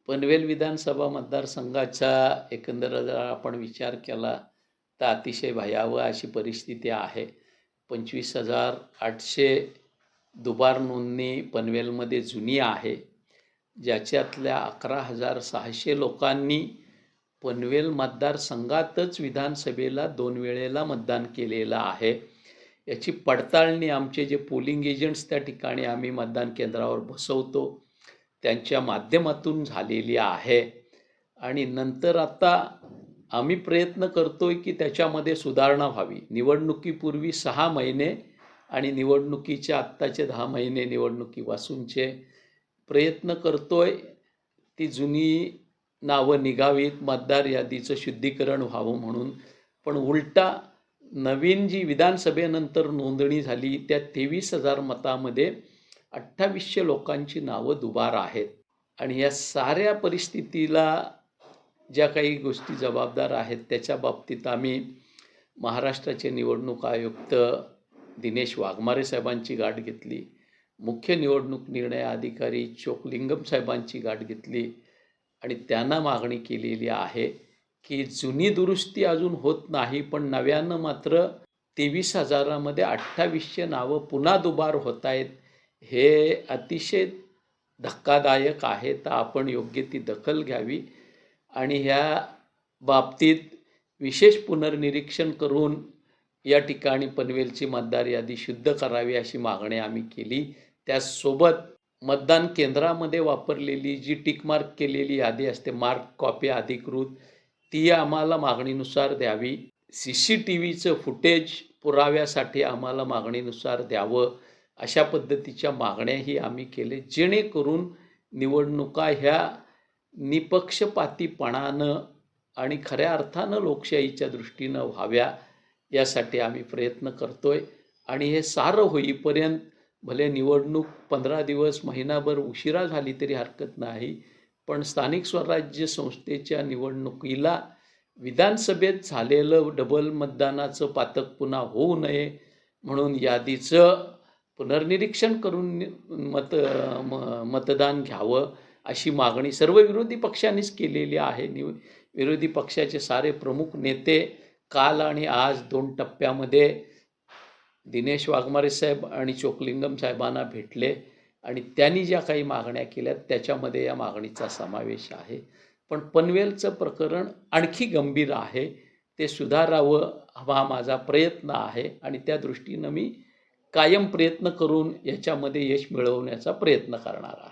पनवेल विधानसभा मतदारसंघाचा एकंदर जर आपण विचार केला तर अतिशय भयावह अशी परिस्थिती आहे. 25,800 दुबार नोंदणी पनवेलमध्ये जुनी आहे, ज्याच्यातल्या 11,600 लोकांनी पनवेल मतदारसंघातच विधानसभेला 2 वेळेला मतदान केलेलं आहे. याची पडताळणी आमचे जे पोलिंग एजंट्स त्या ठिकाणी आम्ही मतदान केंद्रावर बसवतो त्यांच्या माध्यमातून झालेली आहे. आणि नंतर आता आम्ही प्रयत्न करतोय की त्याच्यामध्ये सुधारणा व्हावी. निवडणुकीपूर्वी 6 महिने आणि निवडणुकीच्या आत्ताचे 10 महिने निवडणुकीपासूनचे प्रयत्न करतोय ती जुनी नावं निघावीत, मतदार यादीचं शुद्धीकरण व्हावं म्हणून. पण उलटा नवीन जी विधानसभेनंतर नोंदणी झाली त्या 23,000 मतामध्ये 2800 लोकांची नावं दुबार आहेत. आणि या साऱ्या परिस्थितीला ज्या काही गोष्टी जबाबदार आहेत त्याच्या बाबतीत आम्ही महाराष्ट्राचे निवडणूक आयुक्त दिनेश वाघमारे साहेबांची गाठ घेतली, मुख्य निवडणूक निर्णय अधिकारी चोकलिंगम साहेबांची गाठ घेतली आणि त्यांना मागणी केलेली आहे की जुनी दुरुस्ती अजून होत नाही, पण नव्यानं मात्र 23,000मध्ये 2800 नावं पुन्हा दुबार होत आहेत. हे अतिशय धक्कादायक आहे. तर आपण योग्य ती दखल घ्यावी आणि ह्या बाबतीत विशेष पुनर्निरीक्षण करून या ठिकाणी पनवेलची मतदार यादी शुद्ध करावी अशी मागणी आम्ही केली. त्याचसोबत मतदान केंद्रामध्ये वापरलेली जी टिकमार्क केलेली यादी असते, मार्क कॉपी अधिकृत, ती आम्हाला मागणीनुसार द्यावी. CCTVचं फुटेज पुराव्यासाठी आम्हाला मागणीनुसार द्यावं. अशा पद्धतीच्या मागण्याही आम्ही केले, जेणेकरून निवडणुका ह्या निपक्षपातीपणानं आणि खऱ्या अर्थानं लोकशाहीच्या दृष्टीनं व्हाव्या यासाठी आम्ही प्रयत्न करतोय. आणि हे सारं होईपर्यंत भले निवडणूक 15 दिवस महिनाभर उशिरा झाली तरी हरकत नाही, पण स्थानिक स्वराज्य संस्थेच्या निवडणुकीला विधानसभेत झालेलं डबल मतदानाचं पातक पुन्हा होऊ नये म्हणून यादीचं पुनर्निरीक्षण करून मतदान घ्यावं अशी मागणी सर्व विरोधी पक्षांनीच केलेली आहे. विरोधी पक्षाचे सारे प्रमुख नेते काल आणि आज 2 टप्प्यामध्ये दिनेश वाघमारे साहेब आणि चोकलिंगम साहेबांना भेटले आणि त्यांनी ज्या काही मागण्या केल्या त्याच्यामध्ये या मागणीचा समावेश आहे. पण पनवेलचं प्रकरण आणखी गंभीर आहे, ते सुधारावं हा माझा प्रयत्न आहे आणि त्या दृष्टीनं मी कायम प्रयत्न करून याच्यामध्ये यश मिळवण्याचा प्रयत्न करणार आहे.